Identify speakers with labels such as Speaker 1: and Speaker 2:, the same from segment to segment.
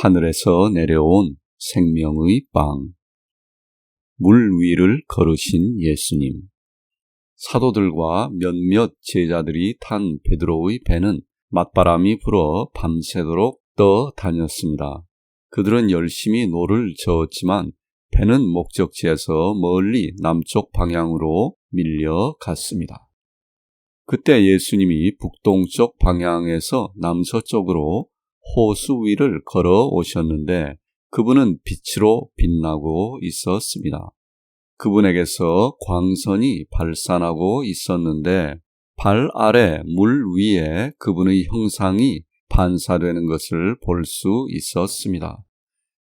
Speaker 1: 하늘에서 내려온 생명의 빵. 물 위를 걸으신 예수님. 사도들과 몇몇 제자들이 탄 베드로의 배는 맞바람이 불어 밤새도록 떠다녔습니다. 그들은 열심히 노를 저었지만 배는 목적지에서 멀리 남쪽 방향으로 밀려갔습니다. 그때 예수님이 북동쪽 방향에서 남서쪽으로 호수 위를 걸어 오셨는데 그분은 빛으로 빛나고 있었습니다. 그분에게서 광선이 발산하고 있었는데 발 아래 물 위에 그분의 형상이 반사되는 것을 볼 수 있었습니다.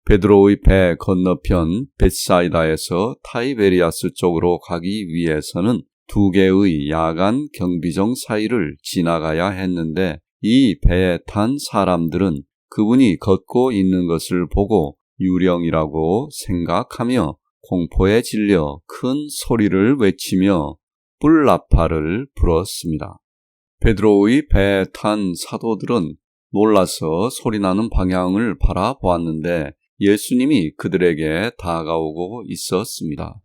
Speaker 1: 베드로의 배 건너편 벳사이다에서 타이베리아스 쪽으로 가기 위해서는 두 개의 야간 경비정 사이를 지나가야 했는데 이 배에 탄 사람들은 그분이 걷고 있는 것을 보고 유령이라고 생각하며 공포에 질려 큰 소리를 외치며 뿔나파를 불었습니다. 베드로의 배에 탄 사도들은 놀라서 소리나는 방향을 바라보았는데 예수님이 그들에게 다가오고 있었습니다.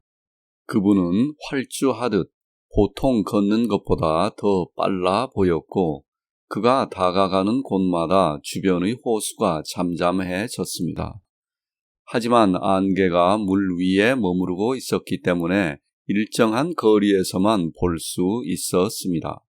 Speaker 1: 그분은 활주하듯 보통 걷는 것보다 더 빨라 보였고 그가 다가가는 곳마다 주변의 호수가 잠잠해졌습니다. 하지만 안개가 물 위에 머무르고 있었기 때문에 일정한 거리에서만 볼 수 있었습니다.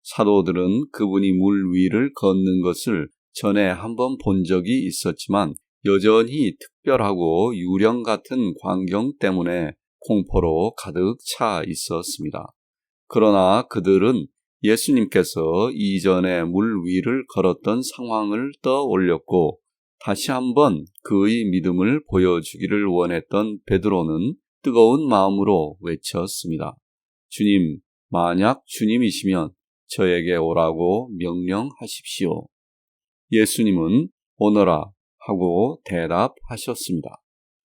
Speaker 1: 사도들은 그분이 물 위를 걷는 것을 전에 한번 본 적이 있었지만 여전히 특별하고 유령 같은 광경 때문에 공포로 가득 차 있었습니다. 그러나 그들은 예수님께서 이전에 물 위를 걸었던 상황을 떠올렸고 다시 한번 그의 믿음을 보여주기를 원했던 베드로는 뜨거운 마음으로 외쳤습니다. 주님, 만약 주님이시면 저에게 오라고 명령하십시오. 예수님은 오너라 하고 대답하셨습니다.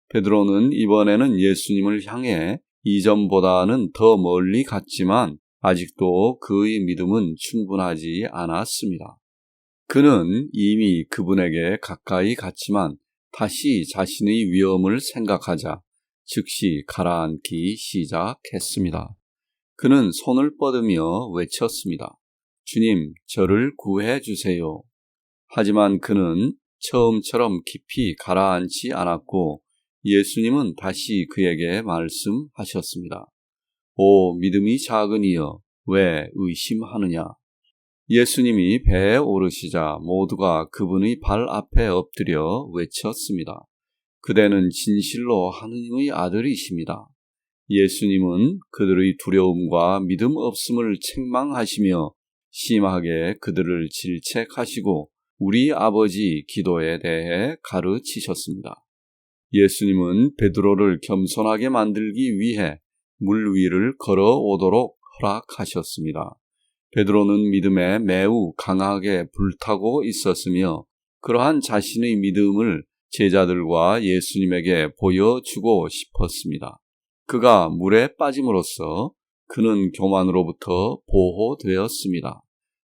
Speaker 1: 베드로는 이번에는 예수님을 향해 이전보다는 더 멀리 갔지만 아직도 그의 믿음은 충분하지 않았습니다. 그는 이미 그분에게 가까이 갔지만 다시 자신의 위험을 생각하자 즉시 가라앉기 시작했습니다. 그는 손을 뻗으며 외쳤습니다. 주님, 저를 구해 주세요. 하지만 그는 처음처럼 깊이 가라앉지 않았고 예수님은 다시 그에게 말씀하셨습니다. 오 믿음이 작은 이여, 왜 의심하느냐? 예수님이 배에 오르시자 모두가 그분의 발 앞에 엎드려 외쳤습니다. 그대는 진실로 하느님의 아들이십니다. 예수님은 그들의 두려움과 믿음 없음을 책망하시며 심하게 그들을 질책하시고 우리 아버지 기도에 대해 가르치셨습니다. 예수님은 베드로를 겸손하게 만들기 위해 물 위를 걸어오도록 허락하셨습니다. 베드로는 믿음에 매우 강하게 불타고 있었으며 그러한 자신의 믿음을 제자들과 예수님에게 보여주고 싶었습니다. 그가 물에 빠짐으로써 그는 교만으로부터 보호되었습니다.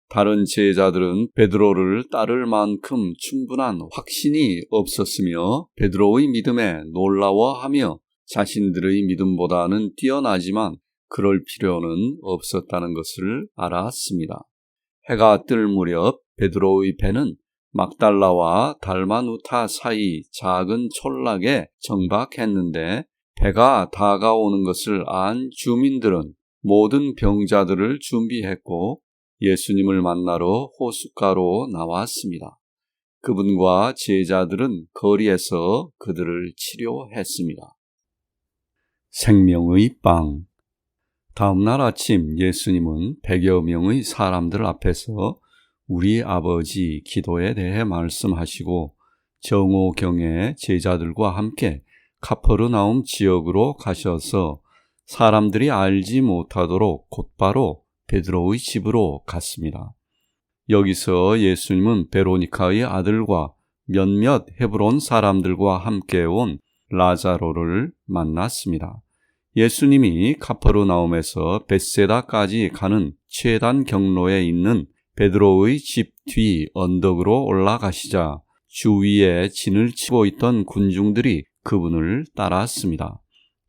Speaker 1: 다른 제자들은 베드로를 따를 만큼 충분한 확신이 없었으며 베드로의 믿음에 놀라워하며 자신들의 믿음보다는 뛰어나지만 그럴 필요는 없었다는 것을 알았습니다. 해가 뜰 무렵 베드로의 배는 막달라와 달마누타 사이 작은 촌락에 정박했는데 배가 다가오는 것을 안 주민들은 모든 병자들을 준비했고 예수님을 만나러 호숫가로 나왔습니다. 그분과 제자들은 거리에서 그들을 치료했습니다. 생명의 빵. 다음 날 아침 예수님은 100여 명의 사람들 앞에서 우리 아버지 기도에 대해 말씀하시고 정오경에 제자들과 함께 카퍼르나움 지역으로 가셔서 사람들이 알지 못하도록 곧바로 베드로의 집으로 갔습니다. 여기서 예수님은 베로니카의 아들과 몇몇 헤브론 사람들과 함께 온 라자로를 만났습니다. 예수님이 카퍼르나움에서 벳세다까지 가는 최단 경로에 있는 베드로의 집 뒤 언덕으로 올라가시자 주위에 진을 치고 있던 군중들이 그분을 따랐습니다.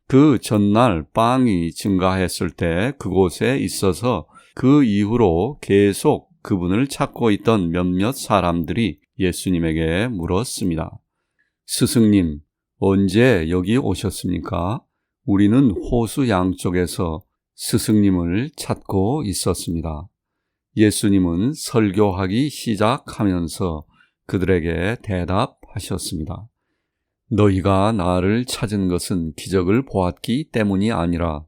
Speaker 1: 그 전날 빵이 증가했을 때 그곳에 있어서 그 이후로 계속 그분을 찾고 있던 몇몇 사람들이 예수님에게 물었습니다. 스승님, 언제 여기 오셨습니까? 우리는 호수 양쪽에서 스승님을 찾고 있었습니다. 예수님은 설교하기 시작하면서 그들에게 대답하셨습니다. 너희가 나를 찾은 것은 기적을 보았기 때문이 아니라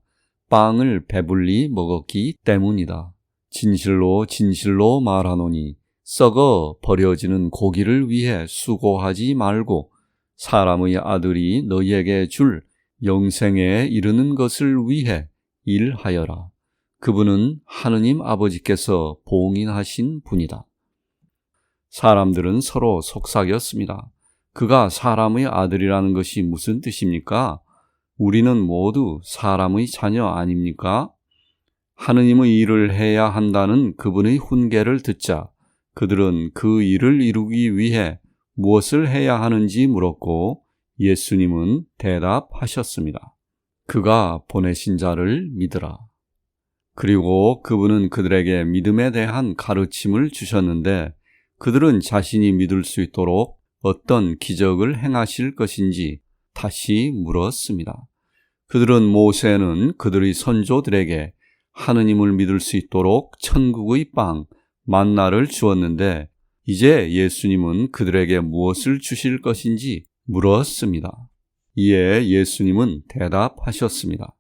Speaker 1: 빵을 배불리 먹었기 때문이다. 진실로 진실로 말하노니 썩어 버려지는 고기를 위해 수고하지 말고 사람의 아들이 너희에게 줄 영생에 이르는 것을 위해 일하여라. 그분은 하느님 아버지께서 봉인하신 분이다. 사람들은 서로 속삭였습니다. 그가 사람의 아들이라는 것이 무슨 뜻입니까? 우리는 모두 사람의 자녀 아닙니까? 하느님의 일을 해야 한다는 그분의 훈계를 듣자 그들은 그 일을 이루기 위해 무엇을 해야 하는지 물었고 예수님은 대답하셨습니다. 그가 보내신 자를 믿으라. 그리고 그분은 그들에게 믿음에 대한 가르침을 주셨는데 그들은 자신이 믿을 수 있도록 어떤 기적을 행하실 것인지 다시 물었습니다. 그들은 모세는 그들의 선조들에게 하느님을 믿을 수 있도록 천국의 빵, 만나를 주었는데 이제 예수님은 그들에게 무엇을 주실 것인지 물었습니다. 이에 예수님은 대답하셨습니다.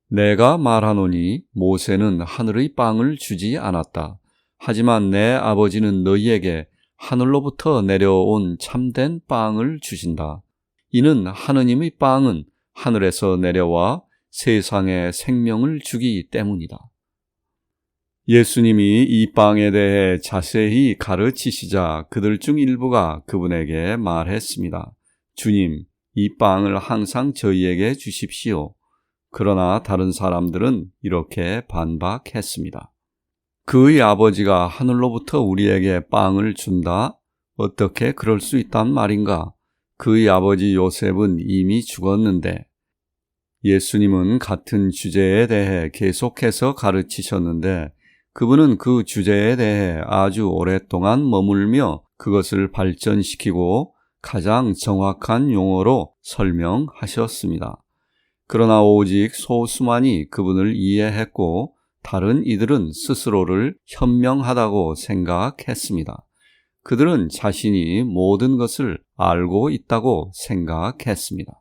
Speaker 1: 내가 말하노니 모세는 하늘의 빵을 주지 않았다. 하지만 내 아버지는 너희에게 하늘로부터 내려온 참된 빵을 주신다. 이는 하느님의 빵은 하늘에서 내려와 세상에 생명을 주기 때문이다. 예수님이 이 빵에 대해 자세히 가르치시자 그들 중 일부가 그분에게 말했습니다. 주님, 이 빵을 항상 저희에게 주십시오. 그러나 다른 사람들은 이렇게 반박했습니다. 그의 아버지가 하늘로부터 우리에게 빵을 준다? 어떻게 그럴 수 있단 말인가? 그의 아버지 요셉은 이미 죽었는데. 예수님은 같은 주제에 대해 계속해서 가르치셨는데 그분은 그 주제에 대해 아주 오랫동안 머물며 그것을 발전시키고 가장 정확한 용어로 설명하셨습니다. 그러나 오직 소수만이 그분을 이해했고 다른 이들은 스스로를 현명하다고 생각했습니다. 그들은 자신이 모든 것을 알고 있다고 생각했습니다.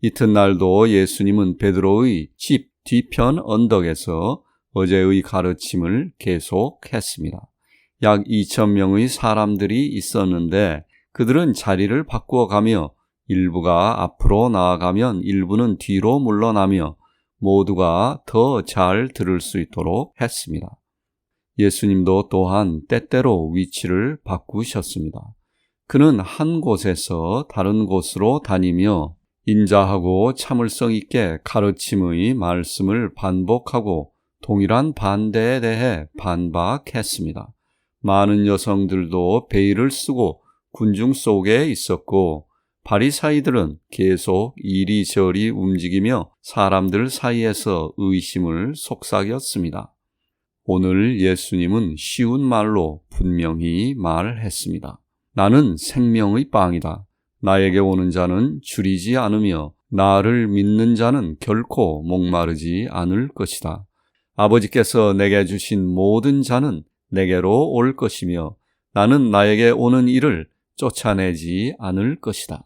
Speaker 1: 이튿날도 예수님은 베드로의 집 뒤편 언덕에서 어제의 가르침을 계속했습니다. 약 2,000명의 사람들이 있었는데 그들은 자리를 바꾸어가며 일부가 앞으로 나아가면 일부는 뒤로 물러나며 모두가 더 잘 들을 수 있도록 했습니다. 예수님도 또한 때때로 위치를 바꾸셨습니다. 그는 한 곳에서 다른 곳으로 다니며 인자하고 참을성 있게 가르침의 말씀을 반복하고 동일한 반대에 대해 반박했습니다. 많은 여성들도 베일을 쓰고 군중 속에 있었고 바리사이들은 계속 이리저리 움직이며 사람들 사이에서 의심을 속삭였습니다. 오늘 예수님은 쉬운 말로 분명히 말했습니다. 나는 생명의 빵이다. 나에게 오는 자는 줄이지 않으며 나를 믿는 자는 결코 목마르지 않을 것이다. 아버지께서 내게 주신 모든 자는 내게로 올 것이며 나는 나에게 오는 이를 쫓아내지 않을 것이다.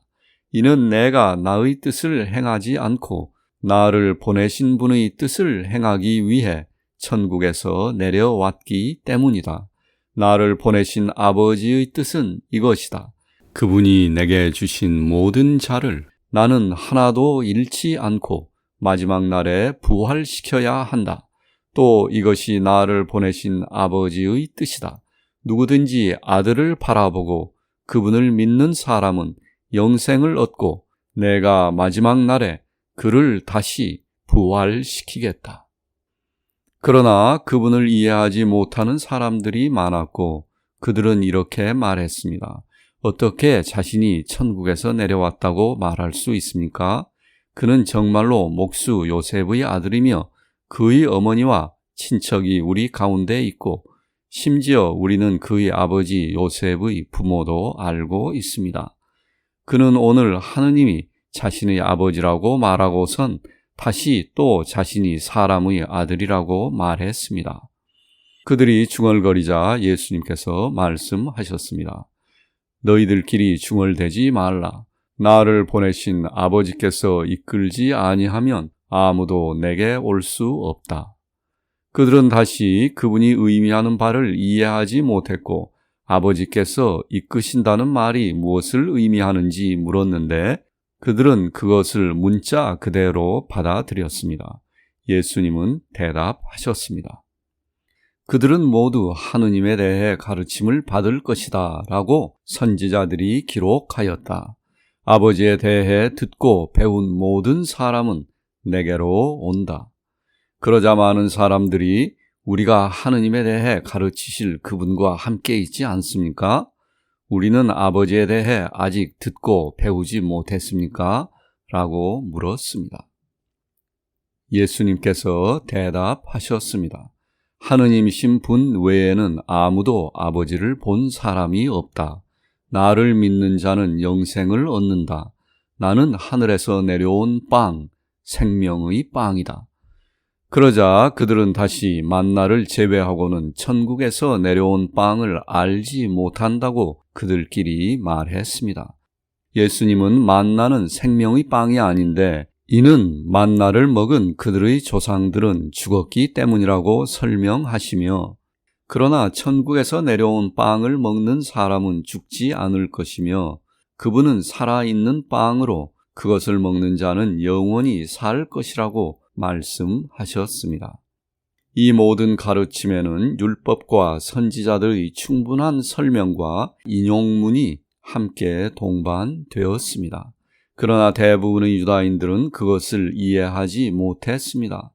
Speaker 1: 이는 내가 나의 뜻을 행하지 않고 나를 보내신 분의 뜻을 행하기 위해 천국에서 내려왔기 때문이다. 나를 보내신 아버지의 뜻은 이것이다. 그분이 내게 주신 모든 자를 나는 하나도 잃지 않고 마지막 날에 부활시켜야 한다. 또 이것이 나를 보내신 아버지의 뜻이다. 누구든지 아들을 바라보고 그분을 믿는 사람은 영생을 얻고 내가 마지막 날에 그를 다시 부활시키겠다. 그러나 그분을 이해하지 못하는 사람들이 많았고 그들은 이렇게 말했습니다. 어떻게 자신이 천국에서 내려왔다고 말할 수 있습니까? 그는 정말로 목수 요셉의 아들이며 그의 어머니와 친척이 우리 가운데 있고 심지어 우리는 그의 아버지 요셉의 부모도 알고 있습니다. 그는 오늘 하느님이 자신의 아버지라고 말하고선 다시 또 자신이 사람의 아들이라고 말했습니다. 그들이 중얼거리자 예수님께서 말씀하셨습니다. 너희들끼리 중얼대지 말라. 나를 보내신 아버지께서 이끌지 아니하면 아무도 내게 올 수 없다. 그들은 다시 그분이 의미하는 바를 이해하지 못했고 아버지께서 이끄신다는 말이 무엇을 의미하는지 물었는데 그들은 그것을 문자 그대로 받아들였습니다. 예수님은 대답하셨습니다. 그들은 모두 하느님에 대해 가르침을 받을 것이다 라고 선지자들이 기록하였다. 아버지에 대해 듣고 배운 모든 사람은 내게로 온다. 그러자 많은 사람들이 우리가 하느님에 대해 가르치실 그분과 함께 있지 않습니까? 우리는 아버지에 대해 아직 듣고 배우지 못했습니까? 라고 물었습니다. 예수님께서 대답하셨습니다. 하느님이신 분 외에는 아무도 아버지를 본 사람이 없다. 나를 믿는 자는 영생을 얻는다. 나는 하늘에서 내려온 빵, 생명의 빵이다. 그러자 그들은 다시 만나를 제외하고는 천국에서 내려온 빵을 알지 못한다고 그들끼리 말했습니다. 예수님은 만나는 생명의 빵이 아닌데 이는 만나를 먹은 그들의 조상들은 죽었기 때문이라고 설명하시며 그러나 천국에서 내려온 빵을 먹는 사람은 죽지 않을 것이며 그분은 살아있는 빵으로 그것을 먹는 자는 영원히 살 것이라고 말씀하셨습니다. 이 모든 가르침에는 율법과 선지자들의 충분한 설명과 인용문이 함께 동반되었습니다. 그러나 대부분의 유다인들은 그것을 이해하지 못했습니다.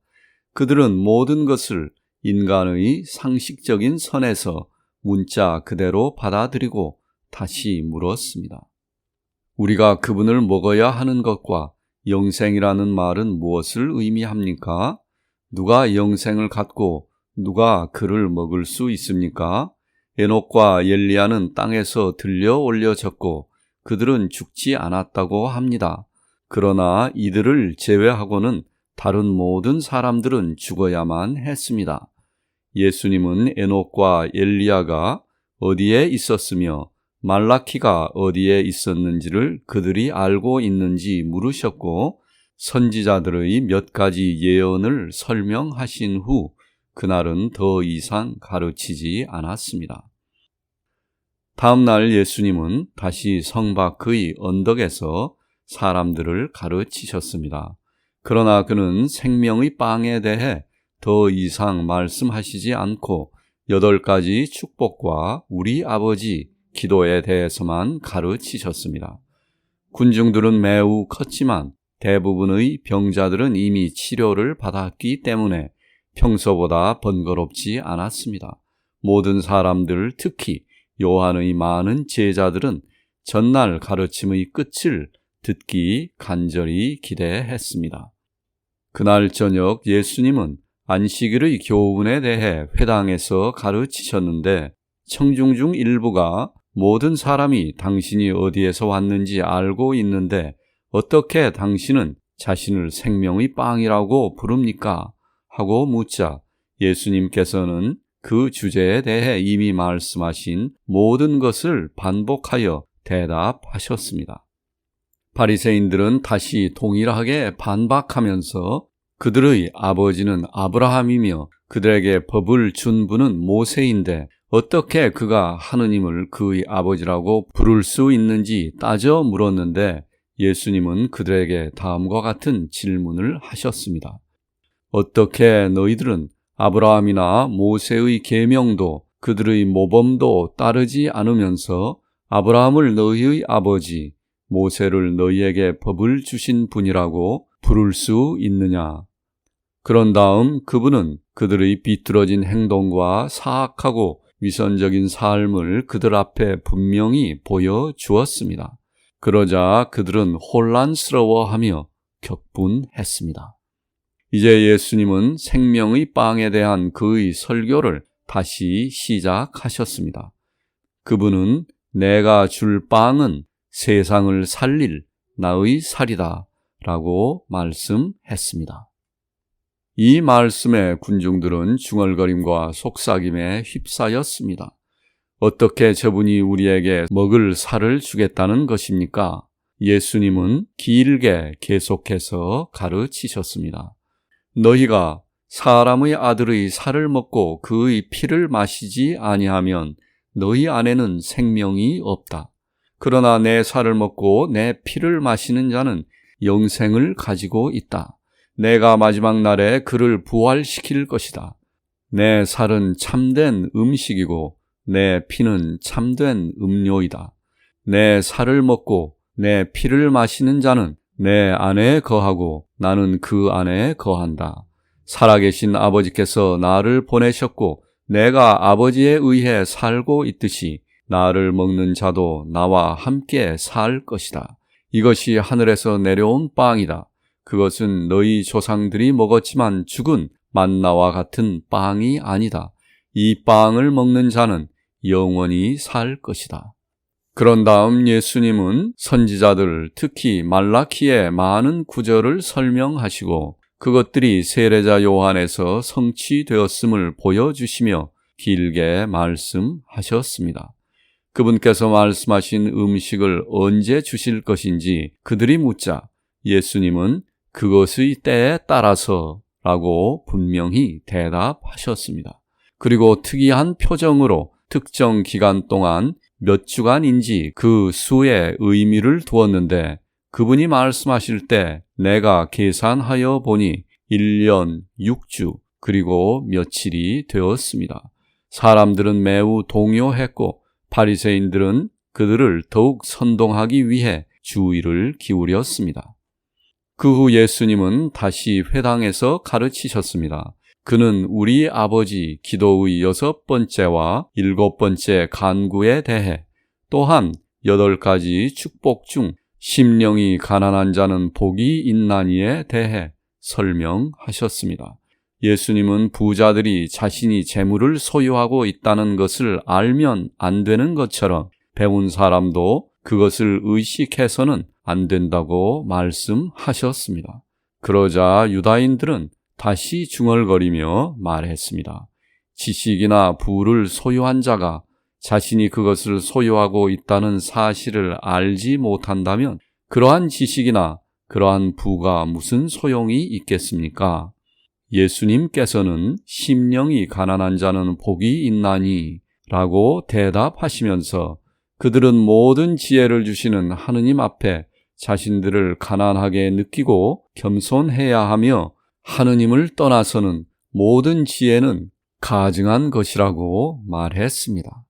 Speaker 1: 그들은 모든 것을 인간의 상식적인 선에서 문자 그대로 받아들이고 다시 물었습니다. 우리가 그분을 먹어야 하는 것과 영생이라는 말은 무엇을 의미합니까? 누가 영생을 갖고 누가 그를 먹을 수 있습니까? 에녹과 엘리야는 땅에서 들려 올려졌고 그들은 죽지 않았다고 합니다. 그러나 이들을 제외하고는 다른 모든 사람들은 죽어야만 했습니다. 예수님은 에녹과 엘리야가 어디에 있었으며 말라키가 어디에 있었는지를 그들이 알고 있는지 물으셨고 선지자들의 몇 가지 예언을 설명하신 후 그날은 더 이상 가르치지 않았습니다. 다음 날 예수님은 다시 성 밖의 언덕에서 사람들을 가르치셨습니다. 그러나 그는 생명의 빵에 대해 더 이상 말씀하시지 않고 8가지 축복과 우리 아버지 기도에 대해서만 가르치셨습니다. 군중들은 매우 컸지만 대부분의 병자들은 이미 치료를 받았기 때문에 평소보다 번거롭지 않았습니다. 모든 사람들, 특히 요한의 많은 제자들은 전날 가르침의 끝을 듣기 간절히 기대했습니다. 그날 저녁 예수님은 안식일의 교훈에 대해 회당에서 가르치셨는데 청중 중 일부가 모든 사람이 당신이 어디에서 왔는지 알고 있는데 어떻게 당신은 자신을 생명의 빵이라고 부릅니까? 하고 묻자 예수님께서는 그 주제에 대해 이미 말씀하신 모든 것을 반복하여 대답하셨습니다. 바리새인들은 다시 동일하게 반박하면서 그들의 아버지는 아브라함이며 그들에게 법을 준 분은 모세인데 어떻게 그가 하느님을 그의 아버지라고 부를 수 있는지 따져 물었는데 예수님은 그들에게 다음과 같은 질문을 하셨습니다. 어떻게 너희들은 아브라함이나 모세의 계명도 그들의 모범도 따르지 않으면서 아브라함을 너희의 아버지, 모세를 너희에게 법을 주신 분이라고 부를 수 있느냐? 그런 다음 그분은 그들의 비뚤어진 행동과 사악하고 위선적인 삶을 그들 앞에 분명히 보여주었습니다. 그러자 그들은 혼란스러워하며 격분했습니다. 이제 예수님은 생명의 빵에 대한 그의 설교를 다시 시작하셨습니다. 그분은 내가 줄 빵은 세상을 살릴 나의 살이다 라고 말씀했습니다. 이 말씀에 군중들은 중얼거림과 속삭임에 휩싸였습니다. 어떻게 저분이 우리에게 먹을 살을 주겠다는 것입니까? 예수님은 길게 계속해서 가르치셨습니다. 너희가 사람의 아들의 살을 먹고 그의 피를 마시지 아니하면 너희 안에는 생명이 없다. 그러나 내 살을 먹고 내 피를 마시는 자는 영생을 가지고 있다. 내가 마지막 날에 그를 부활시킬 것이다. 내 살은 참된 음식이고 내 피는 참된 음료이다. 내 살을 먹고 내 피를 마시는 자는 내 안에 거하고 나는 그 안에 거한다. 살아계신 아버지께서 나를 보내셨고 내가 아버지에 의해 살고 있듯이 나를 먹는 자도 나와 함께 살 것이다. 이것이 하늘에서 내려온 빵이다. 그것은 너희 조상들이 먹었지만 죽은 만나와 같은 빵이 아니다. 이 빵을 먹는 자는 영원히 살 것이다. 그런 다음 예수님은 선지자들, 특히 말라키의 많은 구절을 설명하시고 그것들이 세례자 요한에서 성취되었음을 보여주시며 길게 말씀하셨습니다. 그분께서 말씀하신 음식을 언제 주실 것인지 그들이 묻자 예수님은 그것의 때에 따라서 라고 분명히 대답하셨습니다. 그리고 특이한 표정으로 특정 기간 동안 몇 주간인지 그 수에 의미를 두었는데 그분이 말씀하실 때 내가 계산하여 보니 1년 6주 그리고 며칠이 되었습니다. 사람들은 매우 동요했고 바리새인들은 그들을 더욱 선동하기 위해 주의를 기울였습니다. 그 후 예수님은 다시 회당에서 가르치셨습니다. 그는 우리 아버지 기도의 6번째와 7번째 간구에 대해 또한 8가지 축복 중 심령이 가난한 자는 복이 있나니에 대해 설명하셨습니다. 예수님은 부자들이 자신이 재물을 소유하고 있다는 것을 알면 안 되는 것처럼 배운 사람도 그것을 의식해서는 안 된다고 말씀하셨습니다. 그러자 유다인들은 다시 중얼거리며 말했습니다. 지식이나 부를 소유한 자가 자신이 그것을 소유하고 있다는 사실을 알지 못한다면 그러한 지식이나 그러한 부가 무슨 소용이 있겠습니까? 예수님께서는 심령이 가난한 자는 복이 있나니 라고 대답하시면서 그들은 모든 지혜를 주시는 하느님 앞에 자신들을 가난하게 느끼고 겸손해야 하며 하느님을 떠나서는 모든 지혜는 가증한 것이라고 말했습니다.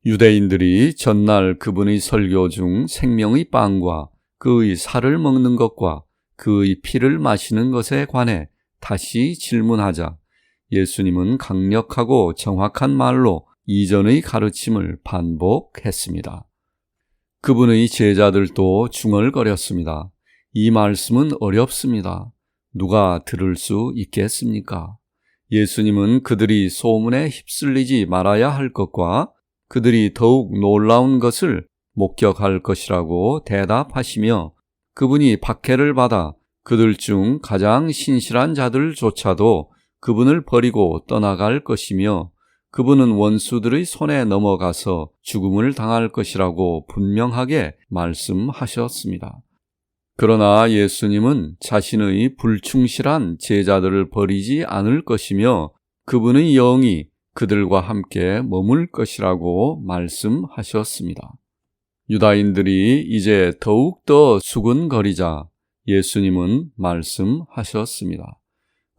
Speaker 1: 유대인들이 전날 그분의 설교 중 생명의 빵과 그의 살을 먹는 것과 그의 피를 마시는 것에 관해 다시 질문하자 예수님은 강력하고 정확한 말로 이전의 가르침을 반복했습니다. 그분의 제자들도 중얼거렸습니다. 이 말씀은 어렵습니다. 누가 들을 수 있겠습니까? 예수님은 그들이 소문에 휩쓸리지 말아야 할 것과 그들이 더욱 놀라운 것을 목격할 것이라고 대답하시며 그분이 박해를 받아 그들 중 가장 신실한 자들조차도 그분을 버리고 떠나갈 것이며 그분은 원수들의 손에 넘어가서 죽음을 당할 것이라고 분명하게 말씀하셨습니다. 그러나 예수님은 자신의 불충실한 제자들을 버리지 않을 것이며 그분의 영이 그들과 함께 머물 것이라고 말씀하셨습니다. 유다인들이 이제 더욱더 수근거리자 예수님은 말씀하셨습니다.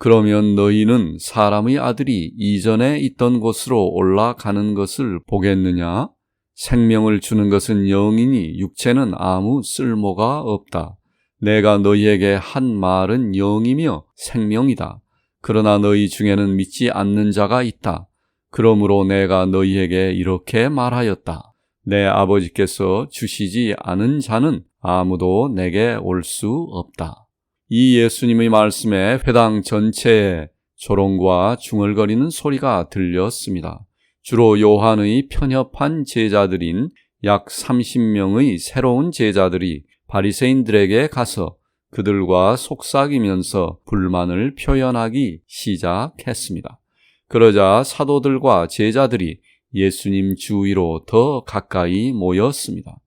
Speaker 1: 그러면 너희는 사람의 아들이 이전에 있던 곳으로 올라가는 것을 보겠느냐? 생명을 주는 것은 영이니 육체는 아무 쓸모가 없다. 내가 너희에게 한 말은 영이며 생명이다. 그러나 너희 중에는 믿지 않는 자가 있다. 그러므로 내가 너희에게 이렇게 말하였다. 내 아버지께서 주시지 않은 자는 아무도 내게 올 수 없다. 이 예수님의 말씀에 회당 전체에 조롱과 중얼거리는 소리가 들렸습니다. 주로 요한의 편협한 제자들인 약 30명의 새로운 제자들이 바리새인들에게 가서 그들과 속삭이면서 불만을 표현하기 시작했습니다. 그러자 사도들과 제자들이 예수님 주위로 더 가까이 모였습니다.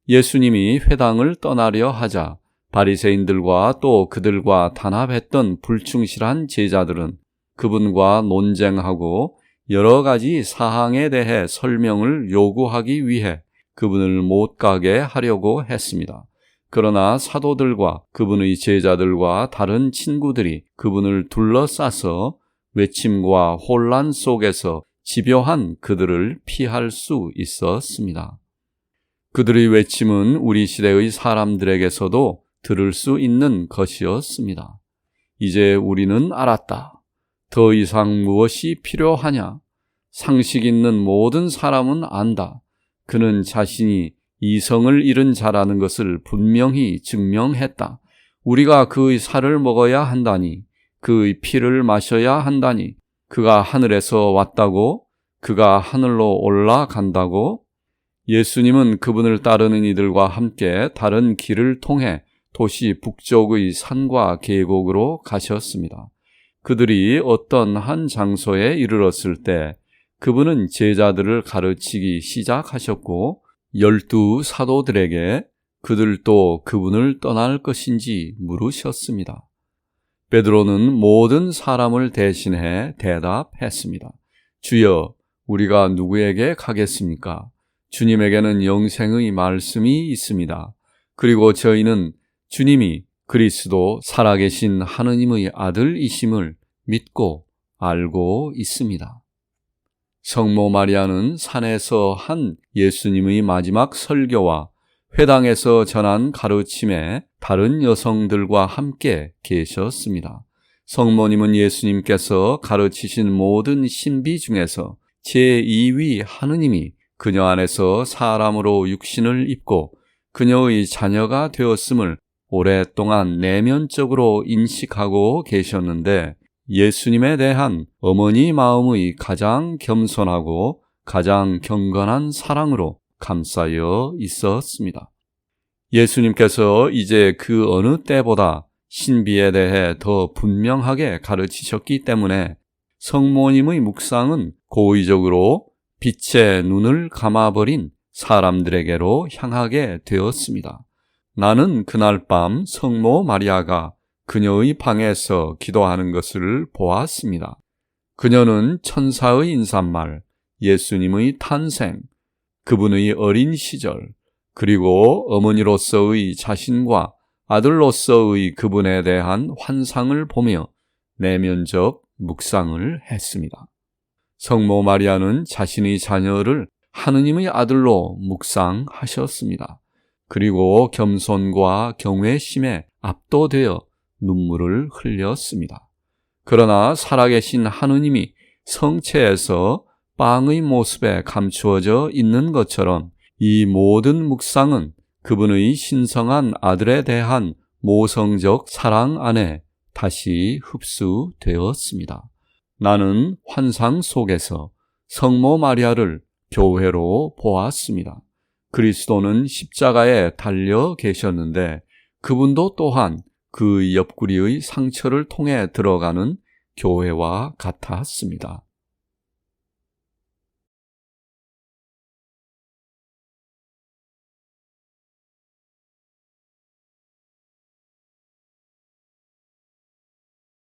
Speaker 1: 예수님이 회당을 떠나려 하자 바리새인들과 또 그들과 단합했던 불충실한 제자들은 그분과 논쟁하고 여러 가지 사항에 대해 설명을 요구하기 위해 그분을 못 가게 하려고 했습니다. 그러나 사도들과 그분의 제자들과 다른 친구들이 그분을 둘러싸서 외침과 혼란 속에서 집요한 그들을 피할 수 있었습니다. 그들의 외침은 우리 시대의 사람들에게서도 들을 수 있는 것이었습니다. 이제 우리는 알았다. 더 이상 무엇이 필요하냐? 상식 있는 모든 사람은 안다. 그는 자신이 이성을 잃은 자라는 것을 분명히 증명했다. 우리가 그의 살을 먹어야 한다니, 그의 피를 마셔야 한다니, 그가 하늘에서 왔다고, 그가 하늘로 올라간다고. 예수님은 그분을 따르는 이들과 함께 다른 길을 통해 도시 북쪽의 산과 계곡으로 가셨습니다. 그들이 어떤 한 장소에 이르렀을 때 그분은 제자들을 가르치기 시작하셨고 12 사도들에게 그들도 그분을 떠날 것인지 물으셨습니다. 베드로는 모든 사람을 대신해 대답했습니다. 주여, 우리가 누구에게 가겠습니까? 주님에게는 영생의 말씀이 있습니다. 그리고 저희는 주님이 그리스도 살아계신 하느님의 아들이심을 믿고 알고 있습니다. 성모 마리아는 산에서 한 예수님의 마지막 설교와 회당에서 전한 가르침에 다른 여성들과 함께 계셨습니다. 성모님은 예수님께서 가르치신 모든 신비 중에서 제2위 하느님이 그녀 안에서 사람으로 육신을 입고 그녀의 자녀가 되었음을 오랫동안 내면적으로 인식하고 계셨는데 예수님에 대한 어머니 마음의 가장 겸손하고 가장 경건한 사랑으로 감싸여 있었습니다. 예수님께서 이제 그 어느 때보다 신비에 대해 더 분명하게 가르치셨기 때문에 성모님의 묵상은 고의적으로 빛의 눈을 감아버린 사람들에게로 향하게 되었습니다. 나는 그날 밤 성모 마리아가 그녀의 방에서 기도하는 것을 보았습니다. 그녀는 천사의 인사말, 예수님의 탄생, 그분의 어린 시절, 그리고 어머니로서의 자신과 아들로서의 그분에 대한 환상을 보며 내면적 묵상을 했습니다. 성모 마리아는 자신의 자녀를 하느님의 아들로 묵상하셨습니다. 그리고 겸손과 경외심에 압도되어 눈물을 흘렸습니다. 그러나 살아계신 하느님이 성체에서 빵의 모습에 감추어져 있는 것처럼 이 모든 묵상은 그분의 신성한 아들에 대한 모성적 사랑 안에 다시 흡수되었습니다. 나는 환상 속에서 성모 마리아를 교회로 보았습니다. 그리스도는 십자가에 달려 계셨는데 그분도 또한 그 옆구리의 상처를 통해 들어가는 교회와 같았습니다.